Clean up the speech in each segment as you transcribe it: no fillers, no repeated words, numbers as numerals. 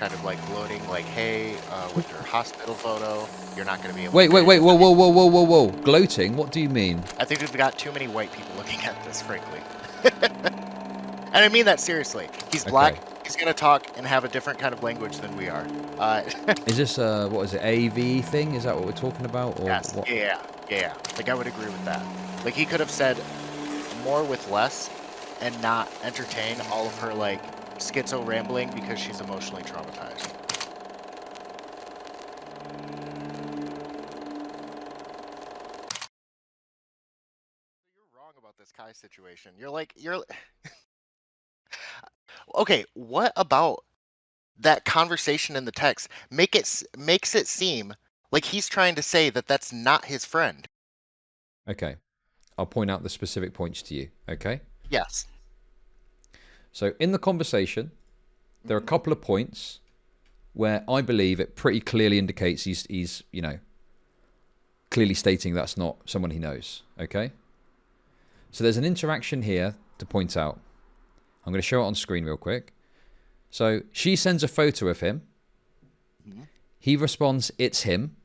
kind of like gloating, like, hey, with your hospital photo, you're not going to be able Wait, to wait, wait, whoa, whoa, whoa, whoa, whoa, whoa. Gloating? What do you mean? I think we've got too many white people looking at this, frankly. And I mean that seriously. He's black. Okay. He's going to talk and have a different kind of language than we are. Is this, what is it, AV thing? Is that what we're talking about? Or Yes. what? Yeah. Like, I would agree with that. Like, he could have said more with less and not entertain all of her, like, schizo rambling because she's emotionally traumatized. You're wrong about this Kai situation. You're okay, what about that conversation in the text makes it seem like he's trying to say that that's not his friend? Okay. I'll point out the specific points to you, okay? Yes. So in the conversation, there are a couple of points where I believe it pretty clearly indicates he's clearly stating that's not someone he knows, okay? So there's an interaction here to point out. I'm going to show it on screen real quick. So she sends a photo of him. He responds, it's him.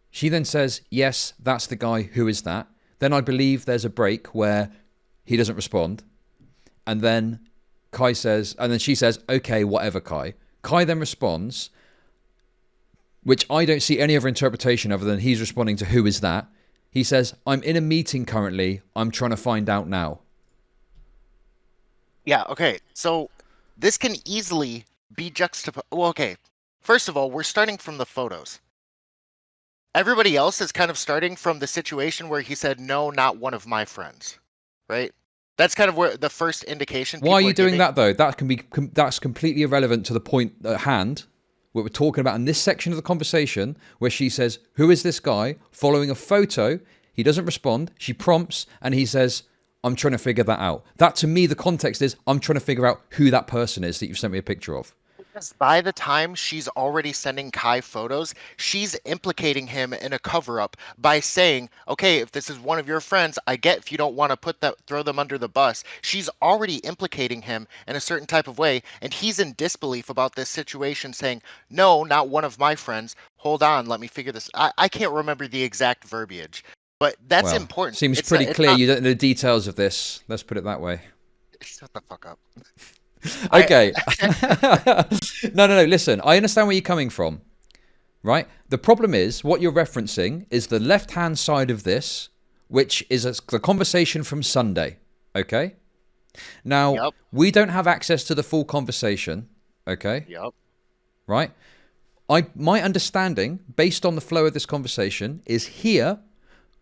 She then says, yes, that's the guy. Who is that? Then I believe there's a break where he doesn't respond. And then Kai says, and then she says, okay, whatever, Kai. Kai then responds, which I don't see any other interpretation other than he's responding to who is that. He says, I'm in a meeting currently. I'm trying to find out now. Yeah, okay. So this can easily be juxtaposed. Well, okay. First of all, we're starting from the photos. Everybody else is kind of starting from the situation where he said, no, not one of my friends, right? That's kind of where the first indication. Why are you doing that, though? That's completely irrelevant to the point at hand. What we're talking about in this section of the conversation, where she says, who is this guy? Following a photo, he doesn't respond. She prompts, and he says, I'm trying to figure that out. That, to me, the context is, I'm trying to figure out who that person is that you've sent me a picture of. Because by the time she's already sending Kai photos, she's implicating him in a cover-up by saying, okay, if this is one of your friends, I get if you don't want to throw them under the bus. She's already implicating him in a certain type of way, and he's in disbelief about this situation, saying, no, not one of my friends. Hold on, let me figure this. I can't remember the exact verbiage, but that's important. Seems pretty clear. You don't know the details of this. Let's put it that way. Shut the fuck up. Okay. No. Listen, I understand where you're coming from, right? The problem is, what you're referencing is the left-hand side of this, which is the conversation from Sunday, okay? Now, we don't have access to the full conversation, okay? Yep. Right? My understanding, based on the flow of this conversation, is here,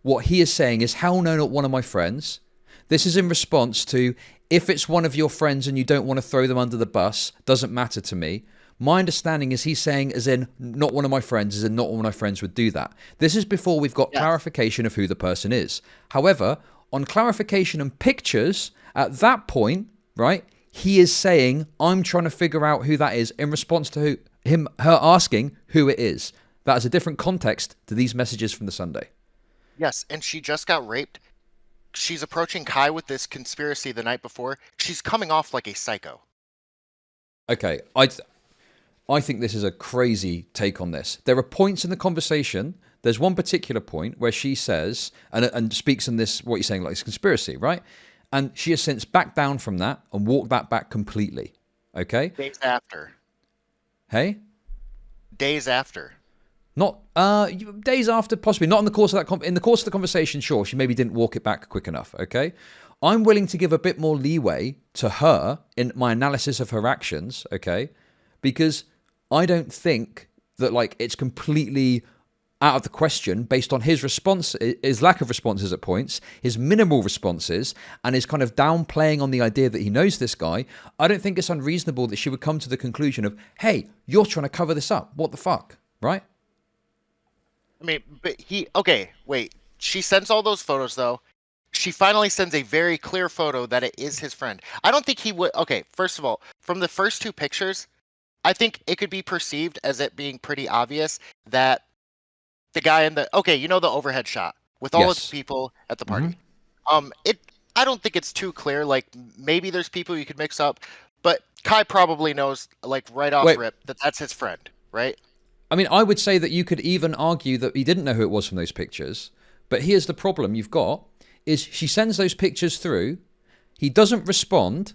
what he is saying is, hell no, not one of my friends. This is in response to, if it's one of your friends and you don't want to throw them under the bus, doesn't matter to me. My understanding is he's saying, as in, not one of my friends, as in, not one of my friends would do that. This is before we've got clarification of who the person is. However, on clarification and pictures, at that point, right, he is saying, I'm trying to figure out who that is in response to her asking who it is. That is a different context to these messages from the Sunday. Yes, and she just got raped. She's approaching Kai with this conspiracy the night before. She's coming off like a psycho. Okay, I think this is a crazy take on this. There are points in the conversation. There's one particular point where she says, and speaks in this, what you're saying, like it's conspiracy, right? And she has since backed down from that and walked that back completely. Okay? Days after. Hey? Days after. Not days after, possibly not in the course of that. In the course of the conversation, sure, she maybe didn't walk it back quick enough. Okay, I'm willing to give a bit more leeway to her in my analysis of her actions. Okay, because I don't think that like it's completely out of the question based on his response, his lack of responses at points, his minimal responses, and his kind of downplaying on the idea that he knows this guy. I don't think it's unreasonable that she would come to the conclusion of, hey, you're trying to cover this up. What the fuck, right? I mean, but okay, wait. She sends all those photos, though. She finally sends a very clear photo that it is his friend. I don't think he would. Okay, first of all, from the first two pictures, I think it could be perceived as it being pretty obvious that the guy in the, okay, you know, the overhead shot with all of the people at the party. I don't think it's too clear. Like, maybe there's people you could mix up. But Kai probably knows, like right off Wait, rip, that that's his friend, right? I mean, I would say that you could even argue that he didn't know who it was from those pictures. But here's the problem you've got is she sends those pictures through. He doesn't respond.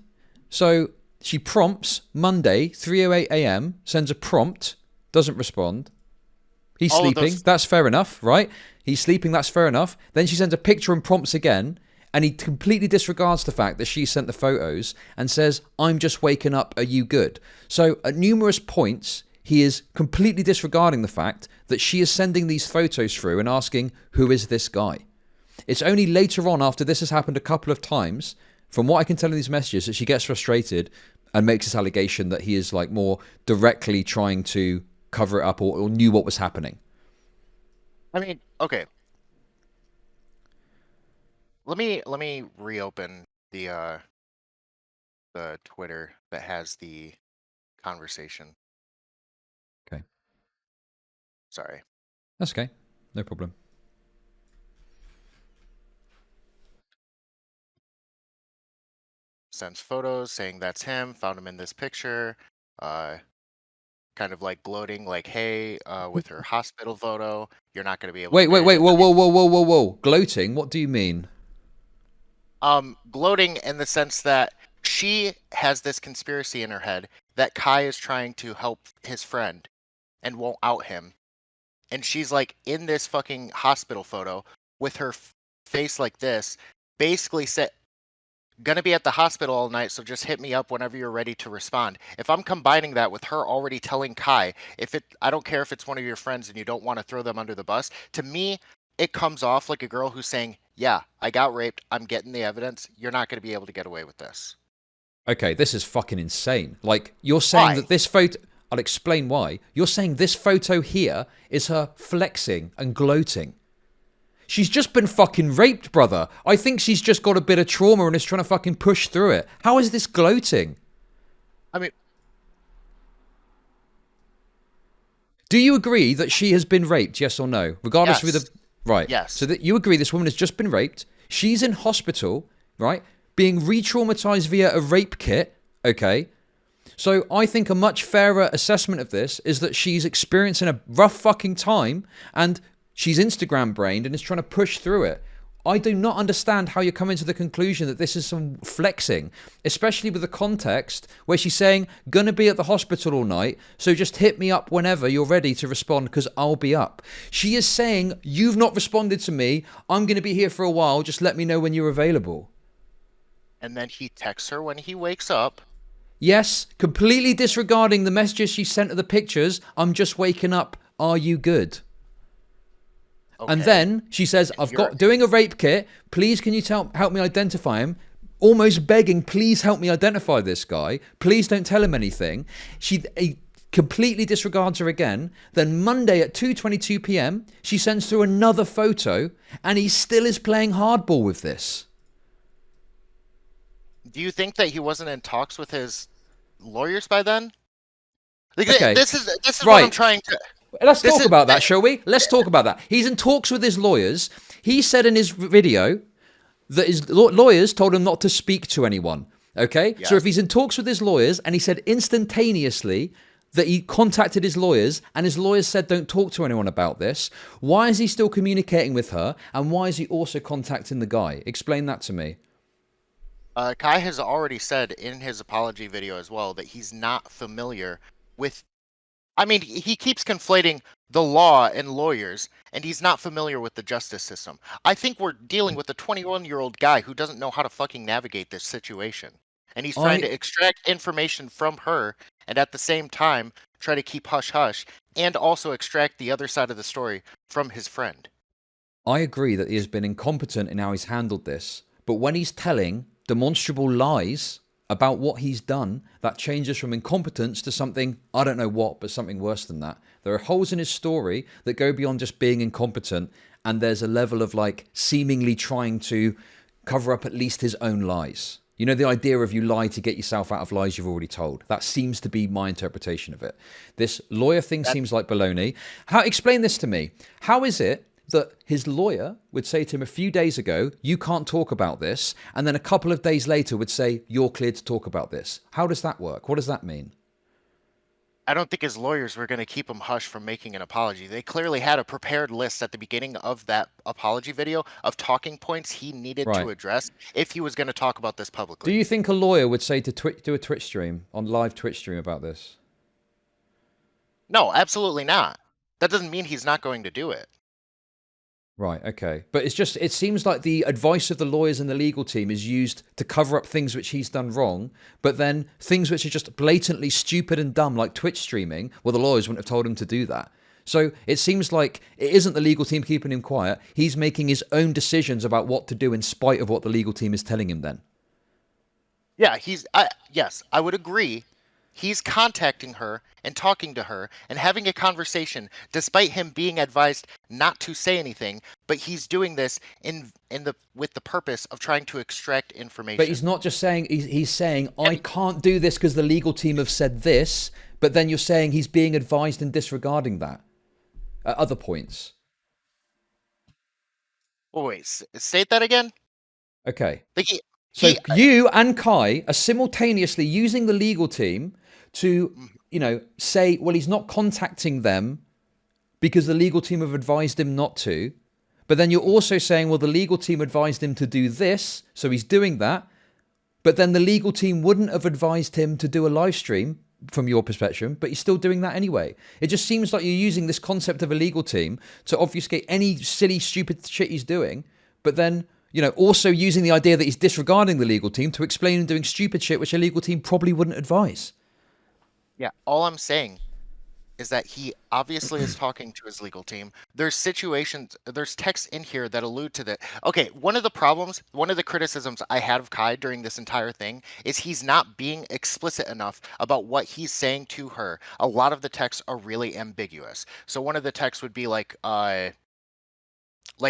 So she prompts Monday, 3:08 a.m., sends a prompt, doesn't respond. He's All of sleeping. those. That's fair enough, right? He's sleeping. That's fair enough. Then she sends a picture and prompts again. And he completely disregards the fact that she sent the photos and says, I'm just waking up. Are you good? So at numerous points, he is completely disregarding the fact that she is sending these photos through and asking, who is this guy? It's only later on, after this has happened a couple of times, from what I can tell in these messages, that she gets frustrated and makes this allegation that he is like more directly trying to cover it up or knew what was happening. I mean, okay. Let me reopen the Twitter that has the conversation. Okay. Sorry. That's okay. No problem. Sends photos saying that's him, found him in this picture. Uh kind of like gloating like, hey, with her hospital photo, you're not gonna be able to Wait, wait, get wait. any Whoa, money. whoa, whoa, whoa, whoa, whoa. Gloating? What do you mean? Gloating in the sense that she has this conspiracy in her head that Kai is trying to help his friend and won't out him. And she's like in this fucking hospital photo with her face like this, basically said, gonna be at the hospital all night, so just hit me up whenever you're ready to respond. If I'm combining that with her already telling Kai, I don't care if it's one of your friends and you don't want to throw them under the bus, to me, it comes off like a girl who's saying, yeah, I got raped, I'm getting the evidence, you're not gonna be able to get away with this. Okay, this is fucking insane. Like, you're saying Why? that this photo. I'll explain why. You're saying this photo here is her flexing and gloating. She's just been fucking raped, brother. I think she's just got a bit of trauma and is trying to fucking push through it. How is this gloating? I mean, Do you agree that she has been raped, yes or no? Regardless of who yes. the... Right. So Yes. that you agree this woman has just been raped. She's in hospital, right? Being re-traumatized via a rape kit, okay? So I think a much fairer assessment of this is that she's experiencing a rough fucking time and she's Instagram brained and is trying to push through it. I do not understand how you're coming to the conclusion that this is some flexing, especially with the context where she's saying, gonna be at the hospital all night, so just hit me up whenever you're ready to respond because I'll be up. She is saying, you've not responded to me, I'm gonna be here for a while, just let me know when you're available. And then he texts her when he wakes up. Yes, completely disregarding the messages she sent of the pictures, I'm just waking up, are you good? And Okay. then she says, I've You're got doing a rape kit. Please, can you help me identify him? Almost begging, please help me identify this guy. Please don't tell him anything. He completely disregards her again. Then Monday at 2:22 p.m., she sends through another photo, and he still is playing hardball with this. Do you think that he wasn't in talks with his lawyers by then? Like, Okay, this is what I'm right. trying to. Let's This talk is about that, shall we? Let's talk about that. He's in talks with his lawyers. He said in his video that his lawyers told him not to speak to anyone. Okay? So if yes. he's in talks with his lawyers and he said instantaneously that he contacted his lawyers and his lawyers said don't talk to anyone about this, why is he still communicating with her and why is he also contacting the guy? Explain that to me. Kai has already said in his apology video as well that he's not familiar with. I mean, he keeps conflating the law and lawyers, and he's not familiar with the justice system. I think we're dealing with a 21-year-old guy who doesn't know how to fucking navigate this situation. And he's trying I to extract information from her and at the same time try to keep hush hush and also extract the other side of the story from his friend. I agree that he has been incompetent in how he's handled this, but when he's telling demonstrable lies about what he's done, that changes from incompetence to something, I don't know what, but something worse than that. There are holes in his story that go beyond just being incompetent, and there's a level of like seemingly trying to cover up at least his own lies. You know, the idea of you lie to get yourself out of lies you've already told. That seems to be my interpretation of it. This lawyer thing That seems like baloney. Explain this to me. How is it that his lawyer would say to him a few days ago, you can't talk about this, and then a couple of days later would say, you're cleared to talk about this. How does that work? What does that mean? I don't think his lawyers were going to keep him hush from making an apology. They clearly had a prepared list at the beginning of that apology video of talking points he needed to Right. address if he was going to talk about this Do publicly. you think a lawyer would say to do a Twitch stream, on live Twitch stream about this? No, absolutely not. That doesn't mean he's not going to do it. Right, okay. But it seems like the advice of the lawyers and the legal team is used to cover up things which he's done wrong, but then things which are just blatantly stupid and dumb, like Twitch streaming, well, the lawyers wouldn't have told him to do that. So it seems like it isn't the legal team keeping him quiet. He's making his own decisions about what to do in spite of what the legal team is telling him then. Yeah, yes, I would agree. He's contacting her and talking to her and having a conversation despite him being advised not to say anything, but he's doing this in the with the purpose of trying to extract information. But he's not just saying, he's saying, I And can't do this because the legal team have said this, but then you're saying he's being advised and disregarding that at other points. oh, wait, state that again? Okay. Like So he you and Kai are simultaneously using the legal team to, say, well, he's not contacting them because the legal team have advised him not to. But then you're also saying, well, the legal team advised him to do this, so he's doing that. But then the legal team wouldn't have advised him to do a live stream from your perspective, but he's still doing that anyway. It just seems like you're using this concept of a legal team to obfuscate any silly, stupid shit he's doing, but then, also using the idea that he's disregarding the legal team to explain and doing stupid shit which a legal team probably wouldn't advise. Yeah, all I'm saying is that he obviously is talking to his legal team. There's texts in here that allude to that. Okay, one of the criticisms I had of Kai during this entire thing is he's not being explicit enough about what he's saying to her. A lot of the texts are really ambiguous. So one of the texts would be like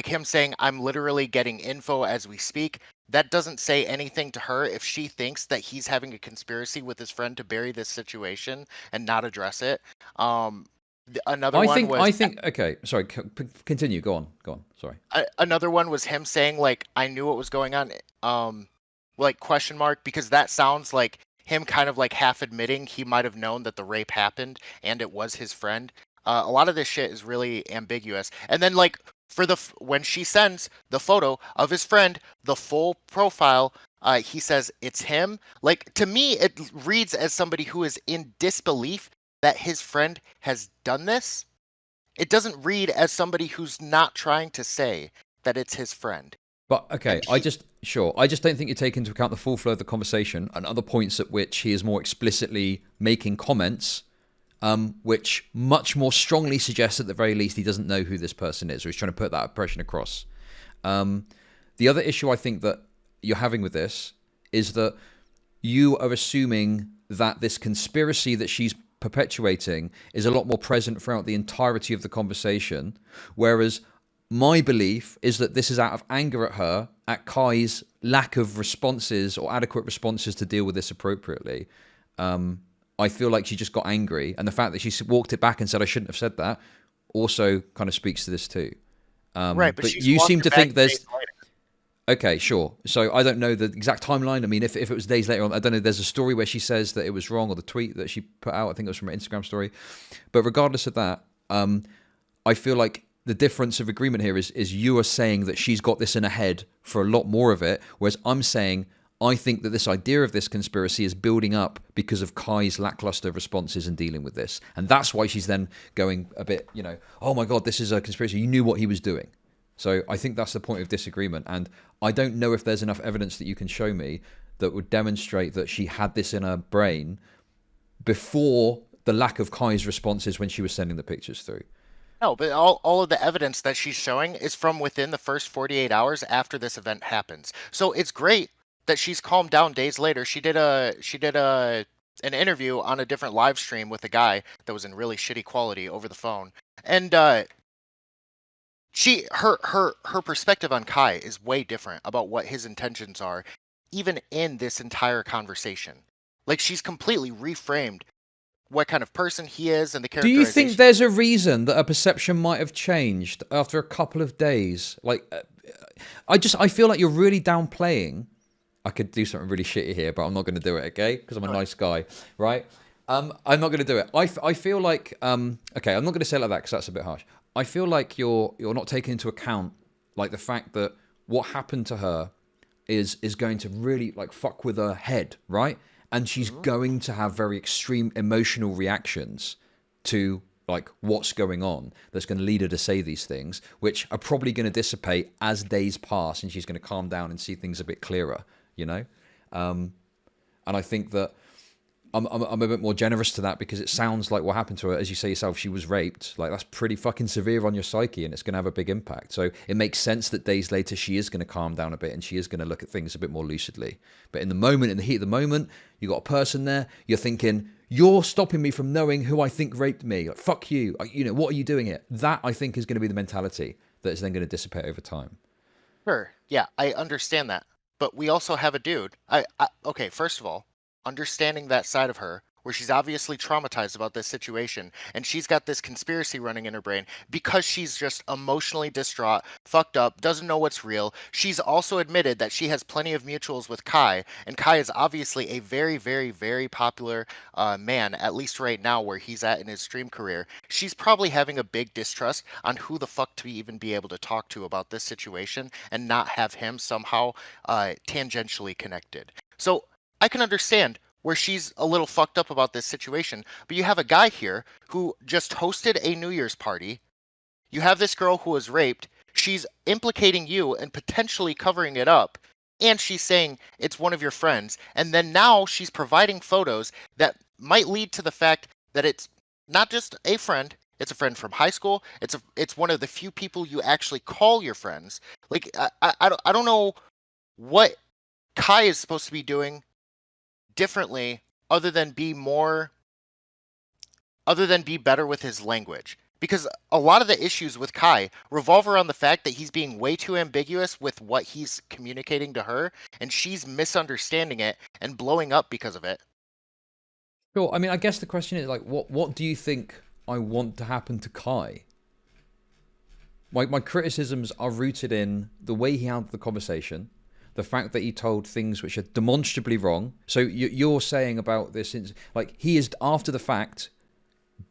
him saying, I'm literally getting info as we speak. That doesn't say anything to her if she thinks that he's having a conspiracy with his friend to bury this situation and not address it. Another one was okay, sorry, continue, go on, sorry. another one was him saying like, I knew what was going on, like question mark, because that sounds like him kind of like half admitting he might have known that the rape happened and it was his friend. A lot of this shit is really ambiguous. And then like when she sends the photo of his friend, the full profile, he says it's him. Like to me, it reads as somebody who is in disbelief that his friend has done this. It doesn't read as somebody who's not trying to say that it's his friend. But okay, And I just don't think you take into account the full flow of the conversation and other points at which he is more explicitly making comments, which much more strongly suggests at the very least he doesn't know who this person is, or he's trying to put that impression across. The other issue I think that you're having with this is that you are assuming that this conspiracy that she's perpetuating is a lot more present throughout the entirety of the conversation, whereas my belief is that this is out of anger at her, at Kai's lack of responses or adequate responses to deal with this appropriately. I feel like she just got angry, and the fact that she walked it back and said I shouldn't have said that also kind of speaks to this too. right, but you seem to think there's days later. okay, sure. So I don't know the exact timeline. I mean, if it was days later on, I don't know. There's a story where she says that it was wrong, or the tweet that she put out, I think it was from her Instagram story. But regardless of that, I feel like the difference of agreement here is you are saying that she's got this in her head for a lot more of it, whereas I'm saying I think that this idea of this conspiracy is building up because of Kai's lackluster responses in dealing with this. And that's why she's then going a bit, oh my God, this is a conspiracy. You knew what he was doing. So I think that's the point of disagreement. And I don't know if there's enough evidence that you can show me that would demonstrate that she had this in her brain before the lack of Kai's responses when she was sending the pictures through. No, but all of the evidence that she's showing is from within the first 48 hours after this event happens. So it's great that she's calmed down days later. She did an interview on a different live stream with a guy that was in really shitty quality over the phone. And her perspective on Kai is way different about what his intentions are, even in this entire conversation. Like she's completely reframed what kind of person he is and the Do you think characterization. there's a reason that a perception might have changed after a couple of days? Like, I feel like you're really downplaying. I could do something really shitty here, but I'm not going to do it, okay? Because I'm a nice guy, right? I'm not going to do it. I feel like, okay, I'm not going to say it like that because that's a bit harsh. I feel like you're not taking into account like the fact that what happened to her is going to really like fuck with her head, right? And she's going to have very extreme emotional reactions to like what's going on that's going to lead her to say these things, which are probably going to dissipate as days pass and she's going to calm down and see things a bit clearer, you know? And I think that I'm a bit more generous to that because it sounds like what happened to her, as you say yourself, she was raped. Like that's pretty fucking severe on your psyche and it's going to have a big impact. So it makes sense that days later she is going to calm down a bit and she is going to look at things a bit more lucidly. But in the moment, in the heat of the moment, you got a person there, you're thinking, you're stopping me from knowing who I think raped me. Like, fuck you. You know, what are you doing here? That I think is going to be the mentality that is then going to dissipate over time. Sure. Yeah, I understand that. But we also have a dude. Okay, first of all, understanding that side of her, where she's obviously traumatized about this situation, and she's got this conspiracy running in her brain because she's just emotionally distraught, fucked up, doesn't know what's real. She's also admitted that she has plenty of mutuals with Kai, and Kai is obviously a very, very, very popular man, at least right now where he's at in his stream career. She's probably having a big distrust on who the fuck to even be able to talk to about this situation and not have him somehow tangentially connected. So I can understand where she's a little fucked up about this situation, but you have a guy here who just hosted a New Year's party. You have this girl who was raped. She's implicating you and potentially covering it up. And she's saying it's one of your friends. And then now she's providing photos that might lead to the fact that it's not just a friend, it's a friend from high school. It's one of the few people you actually call your friends. Like I don't know what Kai is supposed to be doing differently other than be better with his language, because a lot of the issues with Kai revolve around the fact that he's being way too ambiguous with what he's communicating to her, and she's misunderstanding it and blowing up because of it. Sure. I mean, I guess the question is like, what do you think I want to happen to Kai? My criticisms are rooted in the way he handled the conversation, the fact that he told things which are demonstrably wrong. So you're saying about this, like he is after the fact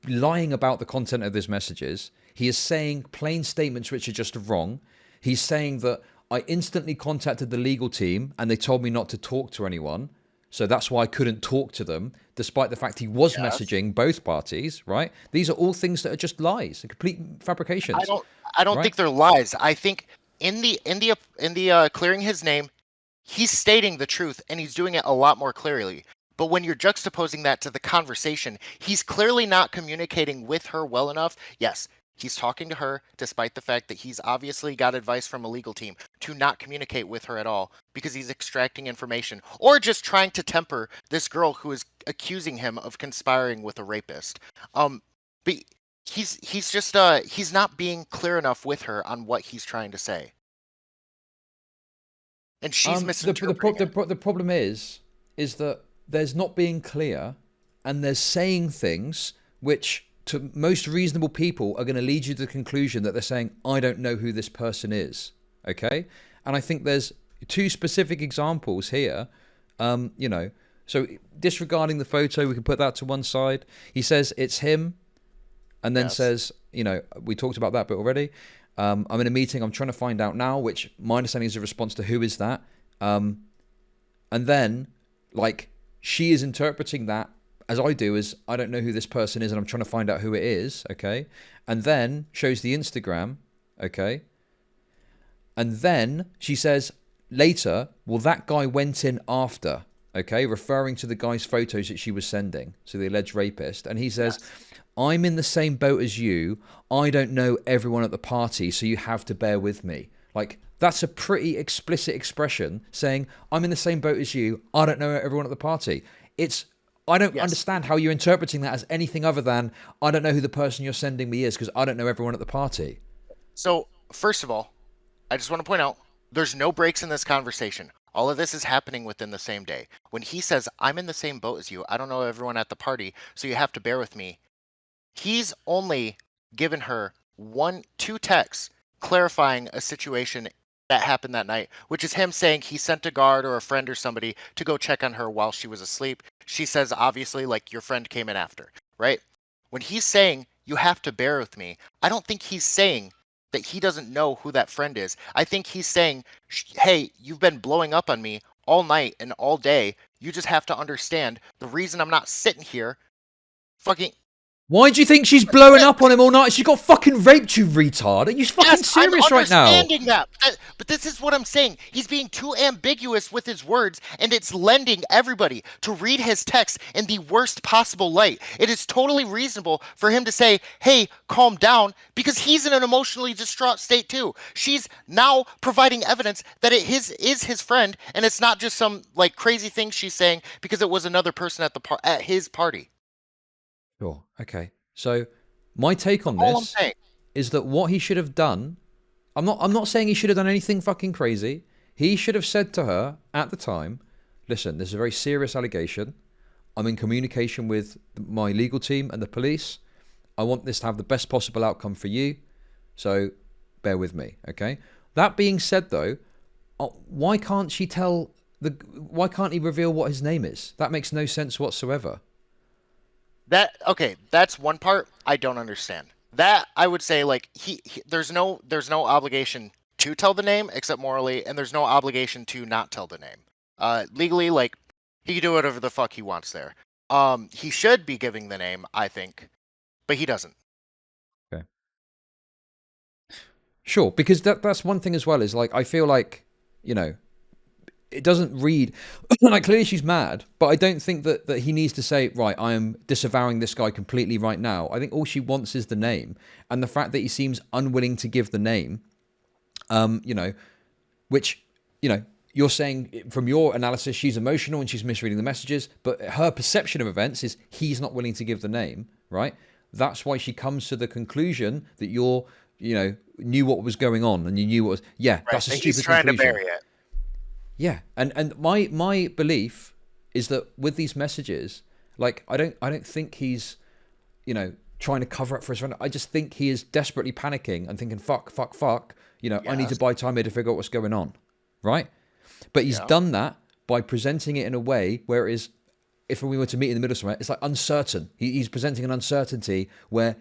lying about the content of his messages. He is saying plain statements which are just wrong. He's saying that I instantly contacted the legal team and they told me not to talk to anyone. So that's why I couldn't talk to them, despite the fact he was Yes. messaging both parties, right? These are all things that are just lies, complete I fabrications, don't I don't right? think they're lies. I think in the clearing his name, he's stating the truth and he's doing it a lot more clearly. But when you're juxtaposing that to the conversation, he's clearly not communicating with her well enough. Yes, he's talking to her despite the fact that he's obviously got advice from a legal team to not communicate with her at all because he's extracting information or just trying to temper this girl who is accusing him of conspiring with a rapist. But he's just he's not being clear enough with her on what he's trying to say, and she's misinterpreting it. The problem is that there's not being clear, and there's saying things which, to most reasonable people, are going to lead you to the conclusion that they're saying, "I don't know who this person is." Okay, and I think there's two specific examples here. You know, so disregarding the photo, we can put that to one side. He says it's him, and then Yes. says, you know, we talked about that bit already. I'm in a meeting. I'm trying to find out now, which my understanding is a response to who is that. And then, like, she is interpreting that as I do, as I don't know who this person is and I'm trying to find out who it is, okay? And then shows the Instagram, okay? And then she says later, well, that guy went in after, okay? Referring to the guy's photos that she was sending, so the alleged rapist. And he says, Yes. I'm in the same boat as you. I don't know everyone at the party, so you have to bear with me. Like, that's a pretty explicit expression saying, I'm in the same boat as you. I don't know everyone at the party. I don't Yes. understand how you're interpreting that as anything other than, I don't know who the person you're sending me is because I don't know everyone at the party. So, first of all, I just want to point out there's no breaks in this conversation. All of this is happening within the same day. When he says, I'm in the same boat as you, I don't know everyone at the party, so you have to bear with me. He's only given her two texts clarifying a situation that happened that night, which is him saying he sent a guard or a friend or somebody to go check on her while she was asleep. She says, obviously, like, your friend came in after, right? When he's saying, you have to bear with me, I don't think he's saying that he doesn't know who that friend is. I think he's saying, hey, you've been blowing up on me all night and all day. You just have to understand the reason I'm not sitting here fucking. Why do you think she's blowing up on him all night? She got fucking raped, you retard. Are you fucking Yes, I'm serious right now? understanding that. But this is what I'm saying. He's being too ambiguous with his words, and it's lending everybody to read his text in the worst possible light. It is totally reasonable for him to say, hey, calm down, because he's in an emotionally distraught state too. She's now providing evidence that is his friend, and it's not just some like crazy thing she's saying because it was another person at his party. Sure. Okay. So my take That's on all I'm this saying. is that what he should have done, I'm not saying he should have done anything fucking crazy. He should have said to her at the time, listen, this is a very serious allegation. I'm in communication with my legal team and the police. I want this to have the best possible outcome for you. So bear with me, okay? That being said though, why can't why can't he reveal what his name is? That makes no sense whatsoever. That's one part I don't understand. That I would say like there's no obligation to tell the name except morally, and there's no obligation to not tell the name. Legally, like he can do whatever the fuck he wants there. He should be giving the name, I think, but he doesn't. Okay. Sure, because that's one thing as well, is like I feel like, you know, it doesn't read like clearly she's mad, but I don't think that he needs to say, right, I am disavowing this guy completely right now. I think all she wants is the name, and the fact that he seems unwilling to give the name, you know, which, you know, you're saying from your analysis she's emotional and she's misreading the messages, but her perception of events is he's not willing to give the name, right? That's why she comes to the conclusion that you're, you know, knew what was going on and you knew what was, yeah, Right. that's a That he's stupid trying to conclusion. bury it. Yeah, and my belief is that with these messages, like I don't think he's, you know, trying to cover up for his friend. I just think he is desperately panicking and thinking, fuck, fuck, fuck. You know, I need to Yes. buy time here to figure out what's going on, right? But he's Yeah. done that by presenting it in a way where it is, if we were to meet in the middle somewhere, it's like uncertain. He's presenting an uncertainty where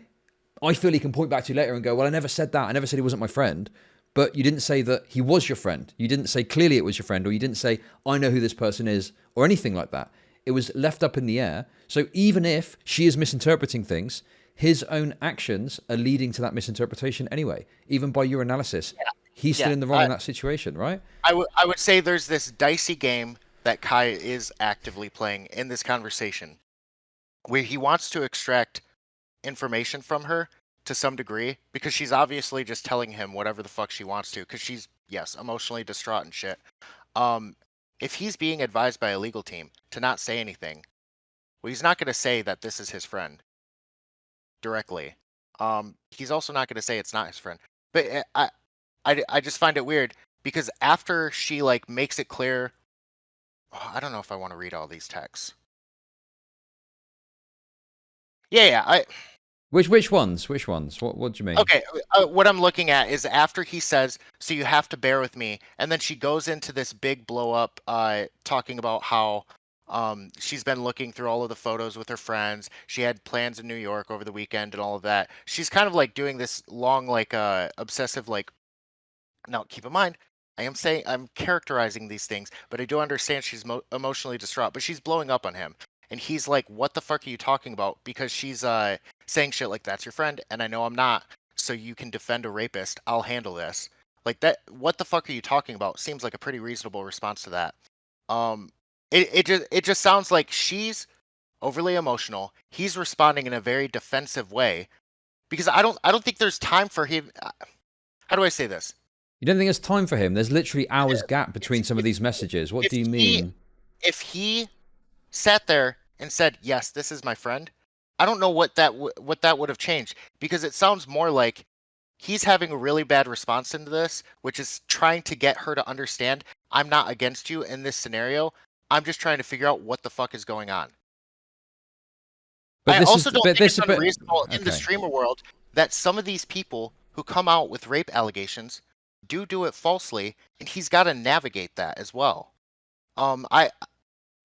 I feel he can point back to later and go, well, I never said that. I never said he wasn't my friend. But you didn't say that he was your friend. You didn't say clearly it was your friend, or you didn't say, I know who this person is, or anything like that. It was left up in the air. So even if she is misinterpreting things, his own actions are leading to that misinterpretation anyway. Even by your analysis, he's still Yeah. in the wrong in that situation, right? I would say there's this dicey game that Kai is actively playing in this conversation where he wants to extract information from her to some degree because she's obviously just telling him whatever the fuck she wants to because she's yes emotionally distraught and shit. Um, if he's being advised by a legal team to not say anything, well, he's not going to say that this is his friend directly. He's also not going to say it's not his friend. But I just find it weird because after she like makes it clear, oh, I don't know if I want to read all these texts. Yeah, I Which ones? Which ones? What do you mean? Okay, what I'm looking at is after he says, "So you have to bear with me," and then she goes into this big blow up, talking about how she's been looking through all of the photos with her friends. She had plans in New York over the weekend and all of that. She's kind of like doing this long, like obsessive, like. Now, keep in mind, I am saying I'm characterizing these things, but I do understand she's emotionally distraught. But she's blowing up on him, and he's like, "What the fuck are you talking about?" Because she's saying shit like, "That's your friend," and I know I'm not. So you can defend a rapist. I'll handle this. Like that. What the fuck are you talking about? Seems like a pretty reasonable response to that. Um, it just sounds like she's overly emotional. He's responding in a very defensive way because I don't think there's time for him. How do I say this? You don't think there's time for him? There's literally hours gap If between some of if these messages. What if do you he mean? if he sat there and said, "Yes, this is my friend," I don't know what that would have changed because it sounds more like he's having a really bad response into this, which is trying to get her to understand I'm not against you in this scenario. I'm just trying to figure out what the fuck is going on. But I this also is, don't but think this it's is, but unreasonable in the okay. streamer world that some of these people who come out with rape allegations do it falsely, and he's got to navigate that as well. I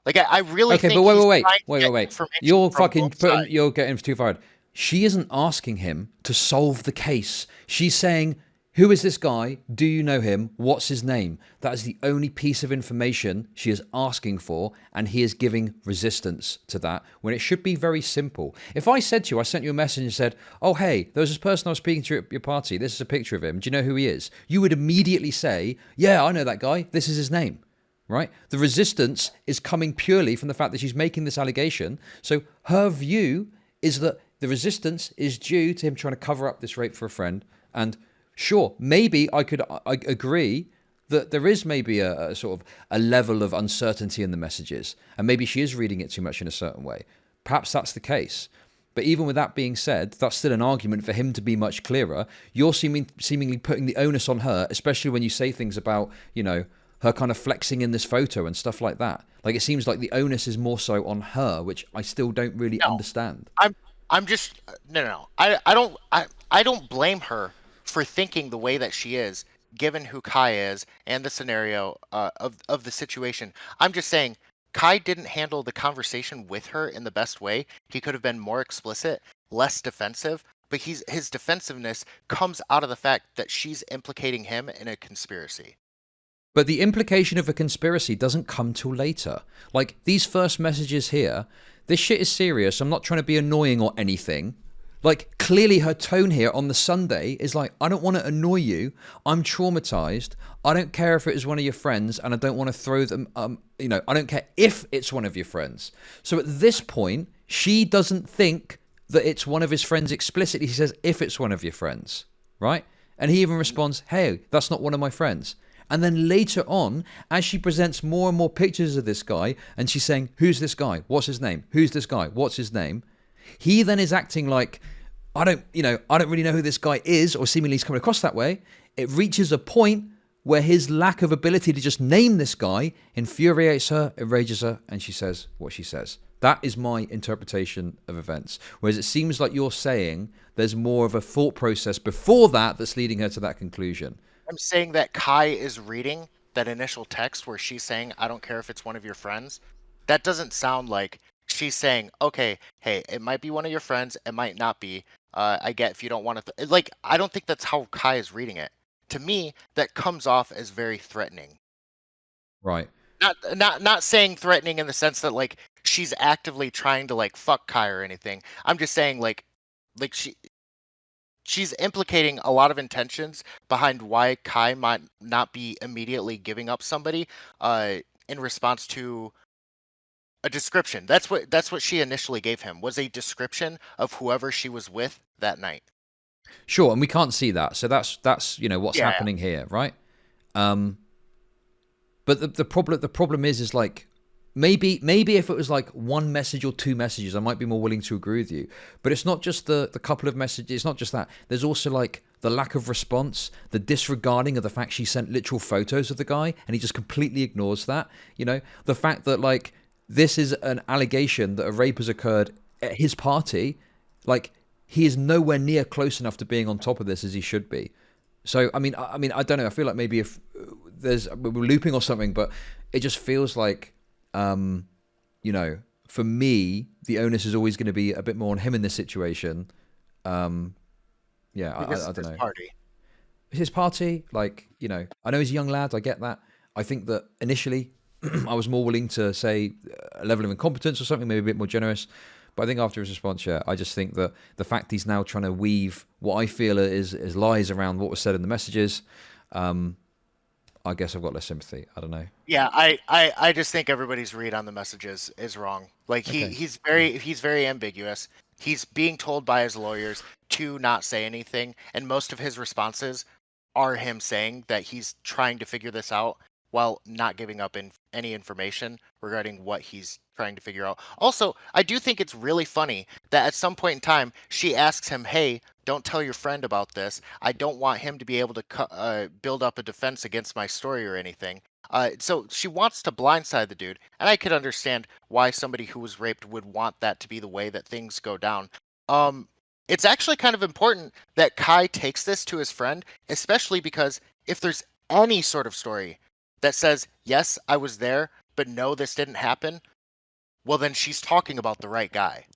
like I really Okay, but think wait, he's wait, wait, trying to wait, wait, get wait. information You're from fucking both putting, sides. you're getting too far. She isn't asking him to solve the case. She's saying, "Who is this guy? Do you know him? What's his name?" That is the only piece of information she is asking for, and he is giving resistance to that when it should be very simple. If I said to you, I sent you a message and said, "Oh, hey, there was this person I was speaking to at your party. This is a picture of him. Do you know who he is?" You would immediately say, "Yeah, I know that guy. This is his name." Right? The resistance is coming purely from the fact that she's making this allegation. So her view is that the resistance is due to him trying to cover up this rape for a friend. And sure, maybe I agree that there is maybe a sort of a level of uncertainty in the messages, and maybe she is reading it too much in a certain way. Perhaps that's the case. But even with that being said, that's still an argument for him to be much clearer. You're seemingly putting the onus on her, especially when you say things about, her kind of flexing in this photo and stuff like that. Like it seems like the onus is more so on her, which I still don't really No, understand. I'm just no. I don't blame her for thinking the way that she is, given who Kai is and the scenario of the situation. I'm just saying Kai didn't handle the conversation with her in the best way. He could have been more explicit, less defensive, but his defensiveness comes out of the fact that she's implicating him in a conspiracy. But the implication of a conspiracy doesn't come till later. Like these first messages here, this shit is serious. I'm not trying to be annoying or anything. Like clearly her tone here on the Sunday is like, I don't want to annoy you. I'm traumatized. I don't care if it is one of your friends and I don't want to throw them, I don't care if it's one of your friends. So at this point, she doesn't think that it's one of his friends explicitly. He says, if it's one of your friends, right? And he even responds, hey, that's not one of my friends. And then later on, as she presents more and more pictures of this guy, and she's saying, who's this guy? What's his name? Who's this guy? What's his name? He then is acting like, I don't really know who this guy is, or seemingly he's coming across that way. It reaches a point where his lack of ability to just name this guy infuriates her, enrages her, and she says what she says. That is my interpretation of events. Whereas it seems like you're saying there's more of a thought process before that that's leading her to that conclusion. I'm saying that Kai is reading that initial text where she's saying, I don't care if it's one of your friends. That doesn't sound like she's saying, okay, hey, it might be one of your friends, it might not be. I get if you don't want to. Like, I don't think that's how Kai is reading it. To me, that comes off as very threatening. Right. Not saying threatening in the sense that like she's actively trying to like fuck Kai or anything. I'm just saying like she's implicating a lot of intentions behind why Kai might not be immediately giving up somebody in response to a description. That's what she initially gave him was a description of whoever she was with that night. Sure, and we can't see that. So that's what's Yeah, yeah. happening here, right? Um but the problem is like maybe if it was like one message or two messages, I might be more willing to agree with you. But it's not just the couple of messages, it's not just that. There's also like the lack of response, the disregarding of the fact she sent literal photos of the guy and he just completely ignores that. The fact that like this is an allegation that a rape has occurred at his party, like he is nowhere near close enough to being on top of this as he should be. So I mean, I don't know. I feel like maybe if we're looping or something, but it just feels like, um, for me, the onus is always going to be a bit more on him in this situation. Um, yeah, Because I it's don't his know. party. It's his party. Like, I know he's a young lad. I get that. I think that initially I was more willing to say a level of incompetence or something, maybe a bit more generous. But I think after his response, yeah, I just think that the fact he's now trying to weave what I feel is lies around what was said in the messages, um, I guess I've got less sympathy. I don't know. Yeah, I just think everybody's read on the messages is wrong. Like Okay. he's very ambiguous. He's being told by his lawyers to not say anything, and most of his responses are him saying that he's trying to figure this out while not giving up any information regarding what he's trying to figure out. Also, I do think it's really funny that at some point in time she asks him, "Hey, don't tell your friend about this. I don't want him to be able to build up a defense against my story or anything." So she wants to blindside the dude, and I could understand why somebody who was raped would want that to be the way that things go down. Um, it's actually kind of important that Kai takes this to his friend, especially because if there's any sort of story that says, "Yes, I was there, but no, this didn't happen," well, then she's talking about the right guy.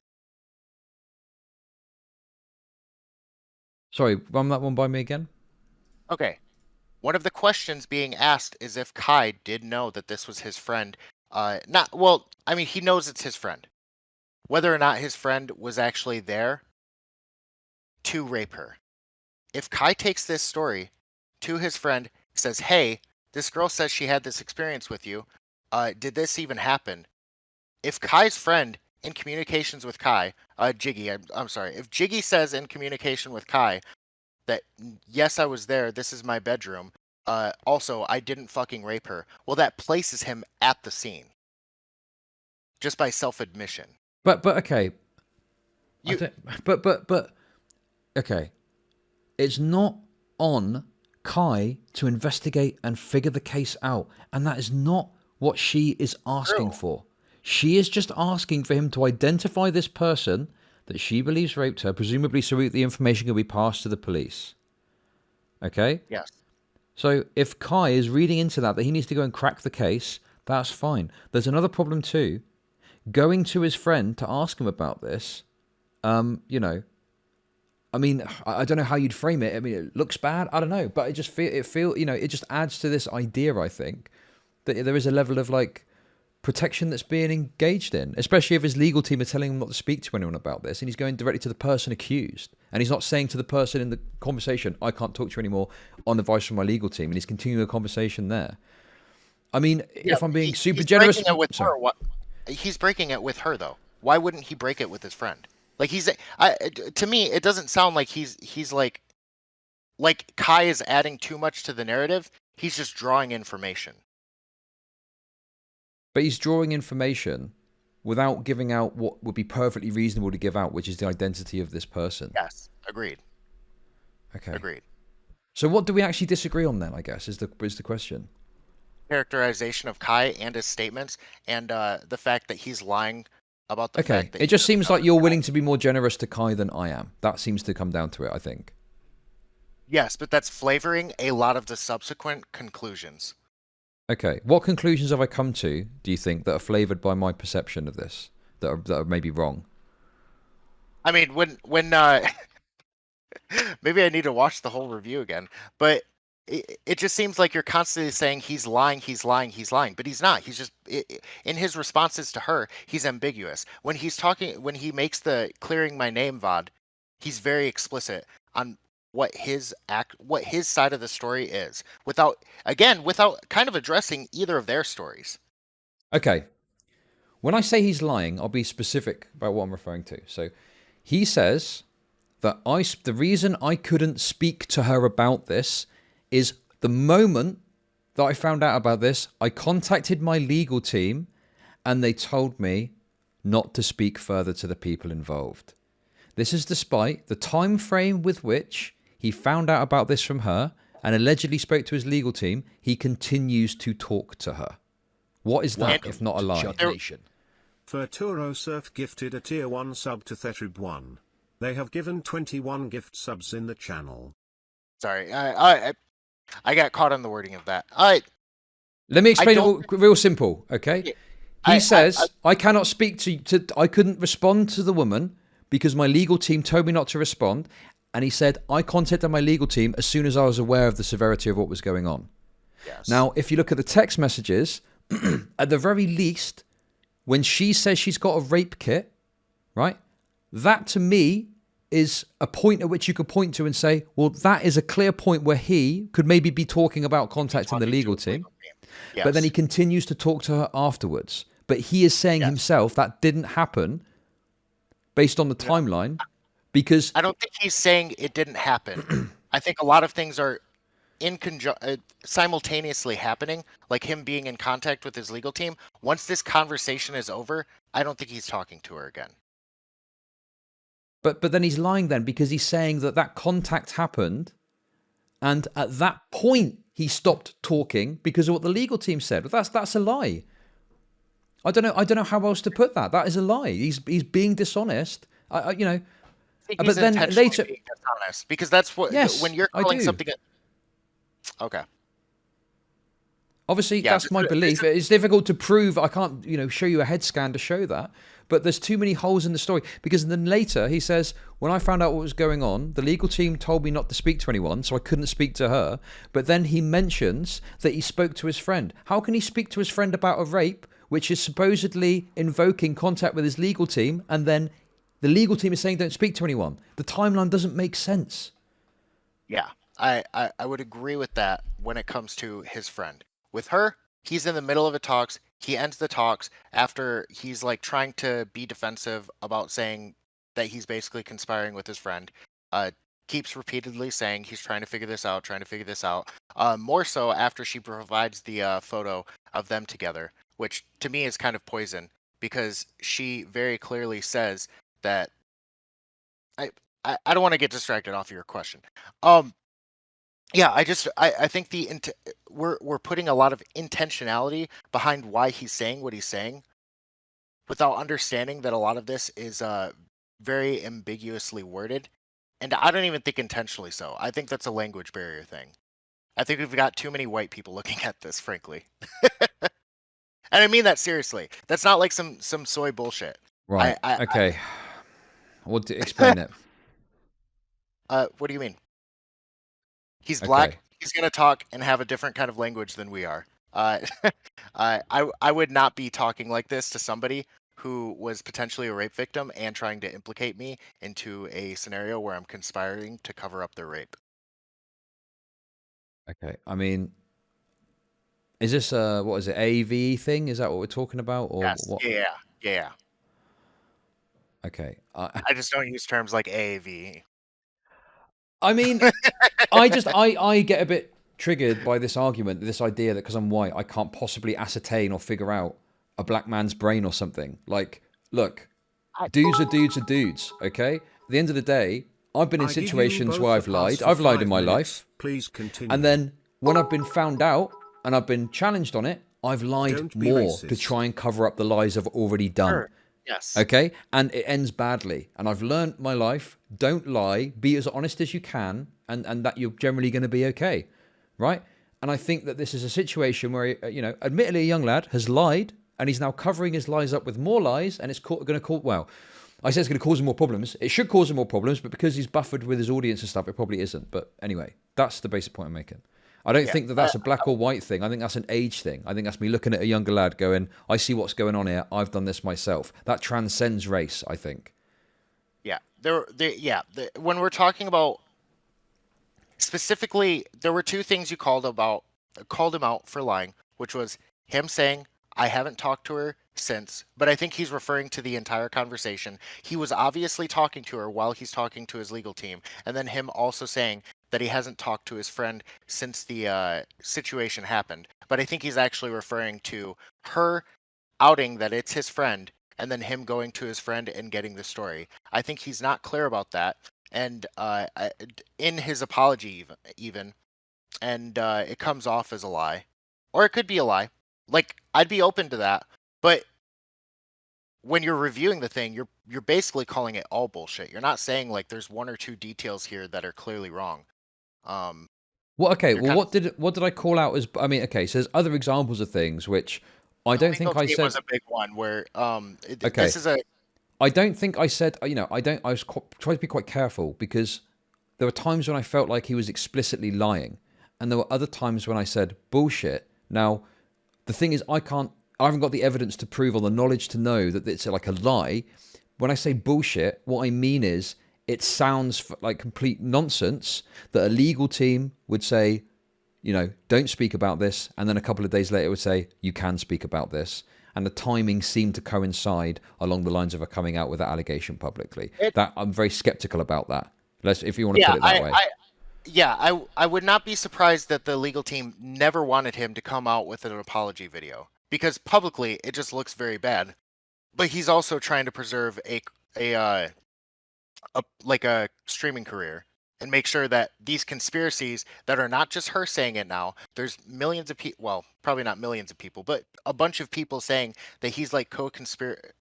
Sorry, run that one by me again. Okay. One of the questions being asked is if Kai did know that this was his friend. Not, well, I mean, he knows it's his friend. Whether or not his friend was actually there to rape her. If Kai takes this story to his friend, says, "Hey, this girl says she had this experience with you. Did this even happen?" If Kai's friend in communications with Kai, Jiggy, I'm sorry, if Jiggy says in communication with Kai that yes, I was there, this is my bedroom. Also, I didn't fucking rape her. Well, that places him at the scene just by self-admission. But okay, I You, don't, but okay, it's not on Kai to investigate and figure the case out, and that is not what she is asking true. for. She is just asking for him to identify this person that she believes raped her, presumably so the information can be passed to the police. Okay? Yes. So if Kai is reading into that he needs to go and crack the case, that's fine. There's another problem too. Going to his friend to ask him about this, you know, I mean, I don't know how you'd frame it. I mean, it looks bad. I don't know, but it just adds to this idea. I think that there is a level of like protection that's being engaged in, especially if his legal team are telling him not to speak to anyone about this, and he's going directly to the person accused, and he's not saying to the person in the conversation, "I can't talk to you anymore," on advice from my legal team, and he's continuing a conversation there. I mean, Yeah, if I'm being super he's generous, breaking it with sorry. her. What? He's breaking it with her though. Why wouldn't he break it with his friend? Like to me, it doesn't sound like he's like Kai is adding too much to the narrative. He's just drawing information. But he's drawing information without giving out what would be perfectly reasonable to give out, which is the identity of this person. Yes, agreed. Okay. Agreed. So what do we actually disagree on then, I guess, is the question. Characterization of Kai and his statements, and the fact that he's lying about the Okay. fact that It he just doesn't seems know like his you're friend. willing to be more generous to Kai than I am. That seems to come down to it, I think. Yes, but that's flavoring a lot of the subsequent conclusions. Okay. What conclusions have I come to, do you think, that are flavored by my perception of this, that are maybe wrong? I mean, when maybe I need to watch the whole review again, but it just seems like you're constantly saying he's lying, he's lying, he's lying, but he's not. He's just in his responses to her, he's ambiguous. When he's talking, when he makes the clearing my name VOD, he's very explicit on what his side of the story is, without kind of addressing either of their stories. Okay. When I say he's lying, I'll be specific about what I'm referring to. So he says that the reason I couldn't speak to her about this is the moment that I found out about this, I contacted my legal team and they told me not to speak further to the people involved. This is despite the time frame with which he found out about this from her and allegedly spoke to his legal team. He continues to talk to her. What is that if not a lie? Chud Nation. Furturo Surf gifted a tier 1 sub to Thetrib1. They have given 21 gift subs in the channel. Sorry, I got caught on the wording of that. Let me explain don't- it real simple, okay? Yeah, He says, I cannot speak I couldn't respond to the woman because my legal team told me not to respond. And he said, I contacted my legal team as soon as I was aware of the severity of what was going on. Yes. Now, if you look at the text messages, at the very least, when she says she's got a rape kit, right? That to me is a point at which you could point to and say, well, that is a clear point where he could maybe be talking about contacting the legal team. Yes. But then he continues to talk to her afterwards. But he is saying himself that didn't happen based on the timeline because... I don't think he's saying it didn't happen. I think a lot of things are simultaneously happening, like him being in contact with his legal team, once this conversation is over, I don't think he's talking to her again. But then he's lying then, because he's saying that contact happened, and at that point he stopped talking because of what the legal team said. But that's a lie. I don't know how else to put that. That is a lie. He's being dishonest. You know. Think But he's then intentionally later, being dishonest, because that's what yes, when you're I calling do. something. Okay. Obviously, Yeah, that's my belief. It's difficult to prove. I can't, show you a head scan to show that. But there's too many holes in the story, because then later he says, when I found out what was going on, the legal team told me not to speak to anyone, so I couldn't speak to her. But then he mentions that he spoke to his friend. How can he speak to his friend about a rape, which is supposedly invoking contact with his legal team, and then the legal team is saying don't speak to anyone? The timeline doesn't make sense. Yeah, I would agree with that when it comes to his friend. With her, he's in the middle of a talks. He ends the talks after he's like trying to be defensive about saying that he's basically conspiring with his friend. Keeps repeatedly saying he's trying to figure this out, trying to figure this out. More so after she provides the photo of them together, which to me is kind of poison, because she very clearly says that I I don't want to get distracted off of your question. Um, yeah, I think we're putting a lot of intentionality behind why he's saying what he's saying, without understanding that a lot of this is very ambiguously worded, and I don't even think intentionally so. I think that's a language barrier thing. I think we've got too many white people looking at this, frankly. And I mean that seriously. That's not like some soy bullshit. Right. Okay. Explain it. What do you mean? He's Okay. black. He's gonna talk and have a different kind of language than we are. I would not be talking like this to somebody who was potentially a rape victim and trying to implicate me into a scenario where I'm conspiring to cover up their rape. Okay. I mean, is this what is it, AV thing? Is that what we're talking about, or Yes. what? Yeah. Okay. I just don't use terms like AAV. I mean, I get a bit triggered by this argument, this idea that because I'm white, I can't possibly ascertain or figure out a black man's brain or something. Like, look, dudes are dudes are dudes, okay? At the end of the day, I've been in situations where I've lied. I've lied in my life. Please continue. And then when I've been found out and I've been challenged on it, I've lied more to try and cover up the lies I've already done. Sure. Yes. Okay? And it ends badly. And I've learned my life. Don't lie. Be as honest as you can. And that you're generally going to be okay. Right? And I think that this is a situation where, admittedly a young lad has lied, and he's now covering his lies up with more lies, and it's going to cause, well, I say it's going to cause him more problems. It should cause him more problems, but because he's buffered with his audience and stuff, it probably isn't. But anyway, that's the basic point I'm making. I don't think that that's a black or white thing. I think that's an age thing. I think that's me looking at a younger lad going, I see what's going on here. I've done this myself. That transcends race, I think. Yeah. When we're talking about specifically, there were two things you called him out for lying, which was him saying, I haven't talked to her since, but I think he's referring to the entire conversation. He was obviously talking to her while he's talking to his legal team, and then him also saying that he hasn't talked to his friend since the situation happened. But I think he's actually referring to her outing that it's his friend, and then him going to his friend and getting the story. I think he's not clear about that, and in his apology even, and it comes off as a lie, or it could be a lie. Like, I'd be open to that, but when you're reviewing the thing, you're basically calling it all bullshit. You're not saying like there's one or two details here that are clearly wrong. Well, okay. Well, what did I call out as? I mean, okay. So there's other examples of things which I don't think I said. Was a big one where okay. This is a. I don't think I said. I don't. I was trying to be quite careful, because there were times when I felt like he was explicitly lying, and there were other times when I said bullshit. Now, the thing is, I haven't got the evidence to prove or the knowledge to know that it's like a lie. When I say bullshit, what I mean is it sounds like complete nonsense that a legal team would say, don't speak about this. And then a couple of days later would say, you can speak about this. And the timing seemed to coincide along the lines of her coming out with that allegation publicly. That I'm very skeptical about that. If you want to put it that way. Yeah, I would not be surprised that the legal team never wanted him to come out with an apology video because publicly it just looks very bad. But he's also trying to preserve a like a streaming career and make sure that these conspiracies that are not just her saying it now, there's millions of people, well, probably not millions of people, but a bunch of people saying that he's a co-conspirator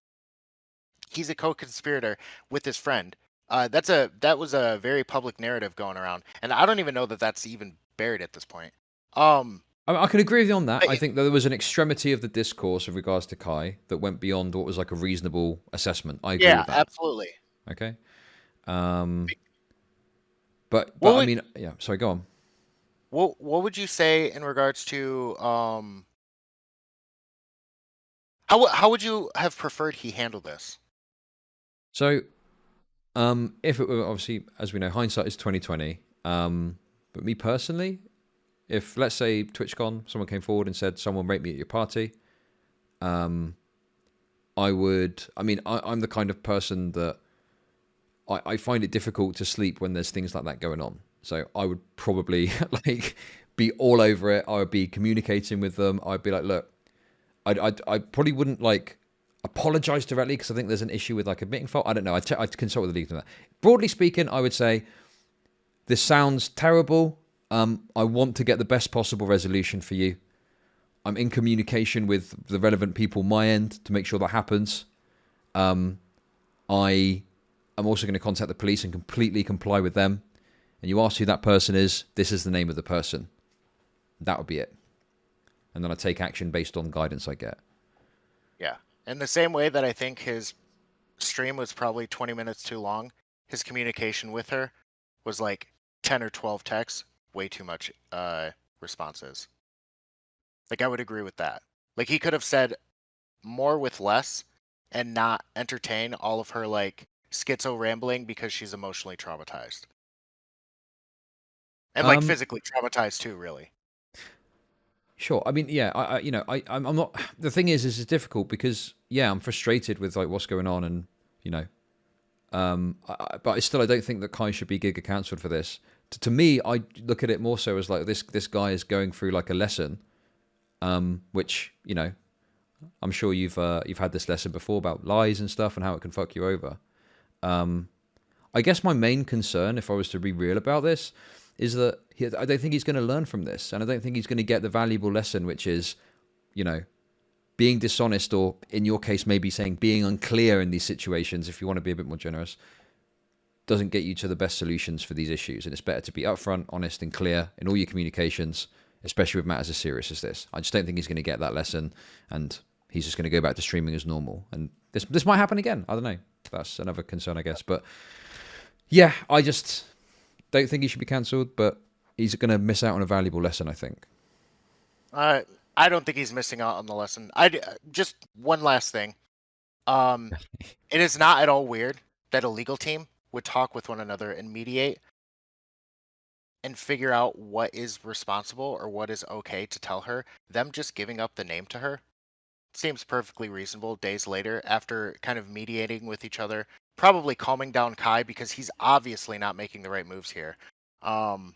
with his friend. That was a very public narrative going around, and I don't even know that that's even buried at this point. Um, I can agree with you on that. but I think that there was an extremity of the discourse with regards to Kai that went beyond what was like a reasonable assessment. I agree yeah, with that. absolutely. Okay. Um, but What I would mean, yeah. Sorry, go on. what would you say in regards to how would you have preferred he handle this? So, if it were obviously, as we know, hindsight is 2020. But me personally, if let's say TwitchCon, someone came forward and said someone raped me at your party, um, I would. I mean, I'm the kind of person that I find it difficult to sleep when there's things like that going on. So I would probably like be all over it. I would be communicating with them. I'd be like, look, I probably wouldn't like apologize directly because I think there's an issue with like admitting fault. I don't know. I'd consult with the league on that. Broadly speaking, I would say this sounds terrible. I want to get the best possible resolution for you. I'm in communication with the relevant people my end to make sure that happens. I am also going to contact the police and completely comply with them. And you ask who that person is, this is the name of the person. That would be it. And then I take action based on guidance I get. Yeah. In the same way that I think his stream was probably 20 minutes too long, his communication with her was like 10 or 12 texts, way too much responses. Like I would agree with that. Like he could have said more with less and not entertain all of her like schizo rambling because she's emotionally traumatized. And like Um, physically traumatized too, really. Sure. I mean, yeah. I'm not. The thing is, it's difficult because yeah, I'm frustrated with like what's going on, and you know, but I don't think that Kai should be Giga cancelled for this. To me, I look at it more so as like this guy is going through like a lesson, which you know, I'm sure you've had this lesson before about lies and stuff and how it can fuck you over. I guess my main concern, if I was to be real about this, is that I don't think he's going to learn from this, and I don't think he's going to get the valuable lesson, which is, you know, being dishonest, or in your case, maybe saying being unclear in these situations, if you want to be a bit more generous, doesn't get you to the best solutions for these issues. And it's better to be upfront, honest, and clear in all your communications, especially with matters as serious as this. I just don't think he's going to get that lesson, and he's just going to go back to streaming as normal. And this might happen again. I don't know. That's another concern, I guess. But yeah, I just don't think he should be cancelled, but he's going to miss out on a valuable lesson, I think. Uh, I don't think he's missing out on the lesson. Just one last thing. It is not at all weird that a legal team would talk with one another and mediate and figure out what is responsible or what is okay to tell her. Them just giving up the name to her seems perfectly reasonable days later after kind of mediating with each other, probably calming down Kai because he's obviously not making the right moves here. Um,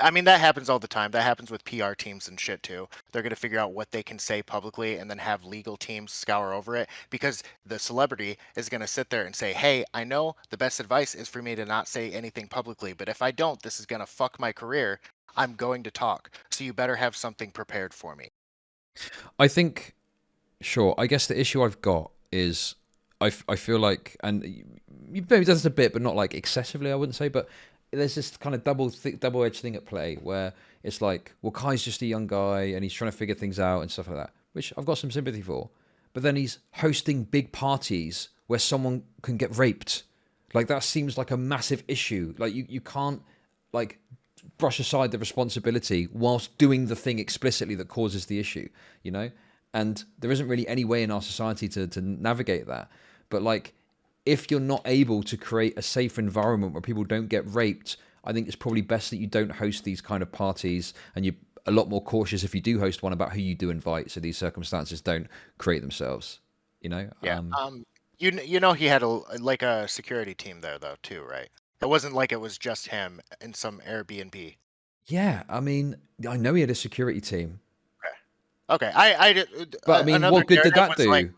I mean, that happens all the time. That happens with PR teams and shit too. They're going to figure out what they can say publicly and then have legal teams scour over it because the celebrity is going to sit there and say, hey, I know the best advice is for me to not say anything publicly, but if I don't, this is going to fuck my career. I'm going to talk. So you better have something prepared for me. I think, sure. I guess the issue I've got is I feel like, and you maybe does this a bit, but not like excessively, I wouldn't say, but there's this kind of double-edged thing at play where it's like, well, Kai's just a young guy and he's trying to figure things out and stuff like that, which I've got some sympathy for. But then he's hosting big parties where someone can get raped. Like that seems like a massive issue. Like you can't like brush aside the responsibility whilst doing the thing explicitly that causes the issue, you know? And there isn't really any way in our society to navigate that. But like, if you're not able to create a safe environment where people don't get raped, I think it's probably best that you don't host these kind of parties, and you're a lot more cautious if you do host one about who you do invite, so these circumstances don't create themselves. You know? Yeah. You know he had a like a security team there though too, right? It wasn't like it was just him in some Airbnb. Yeah, I mean, I know he had a security team, Okay. but I mean, Another what good did narrative that was like,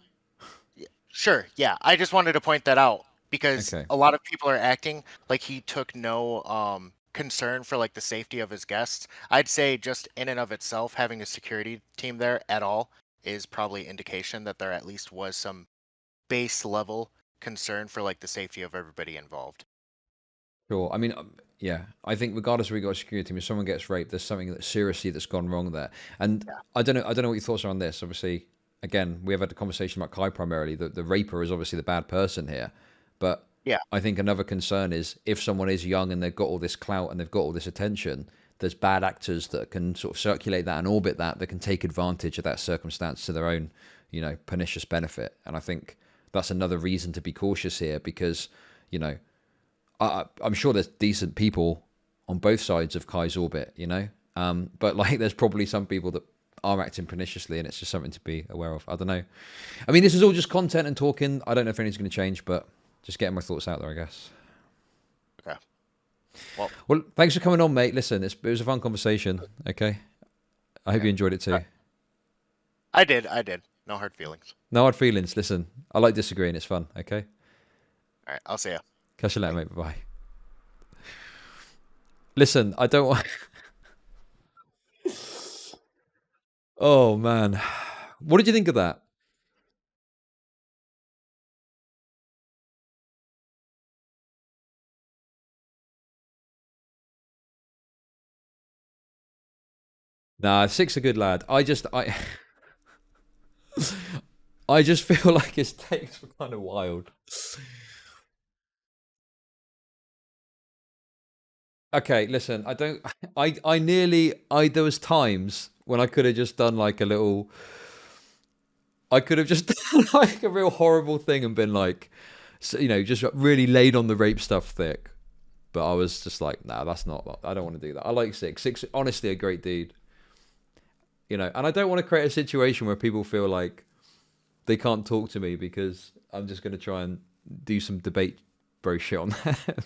do? sure, yeah. I just wanted to point that out because Okay, a lot of people are acting like he took no concern for like the safety of his guests. I'd say just in and of itself, having a security team there at all is probably indication that there at least was some base level concern for like the safety of everybody involved. sure. I mean, yeah, I think regardless of whether you got a security team, if someone gets raped, there's something that seriously that's gone wrong there. And Yeah. I don't know what your thoughts are on this. Obviously, again, we have had a conversation about Kai primarily. The raper is obviously the bad person here, but Yeah. I think another concern is if someone is young and they've got all this clout and they've got all this attention, there's bad actors that can sort of circulate that and orbit that can take advantage of that circumstance to their own, pernicious benefit. And I think that's another reason to be cautious here because, you know, I'm sure there's decent people on both sides of Kai's orbit. But like there's probably some people that are acting perniciously, and it's just something to be aware of. I don't know. I mean, this is all just content and talking. I don't know if anything's going to change, but just getting my thoughts out there, I guess. Okay. Well, thanks for coming on, mate. Listen, it was a fun conversation. Okay, I hope you enjoyed it too. I did. I did. No hard feelings. No hard feelings. Listen, I like disagreeing. It's fun. Okay, All right. I'll see ya. catch you later, mate. Bye. Listen, I don't want. Oh man, what did you think of that? Nah, Six a good lad. I just feel like his takes were kind of wild. Okay, listen, I don't. There was times when I could have just done like a little. I could have just done like a real horrible thing and been like, just really laid on the rape stuff thick. But I was just like, nah, that's not. I don't want to do that. I like Six. Six, honestly, a great dude. And I don't want to create a situation where people feel like they can't talk to me because I'm just going to try and do some debate bro shit on that.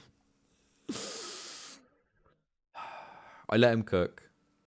I let him cook.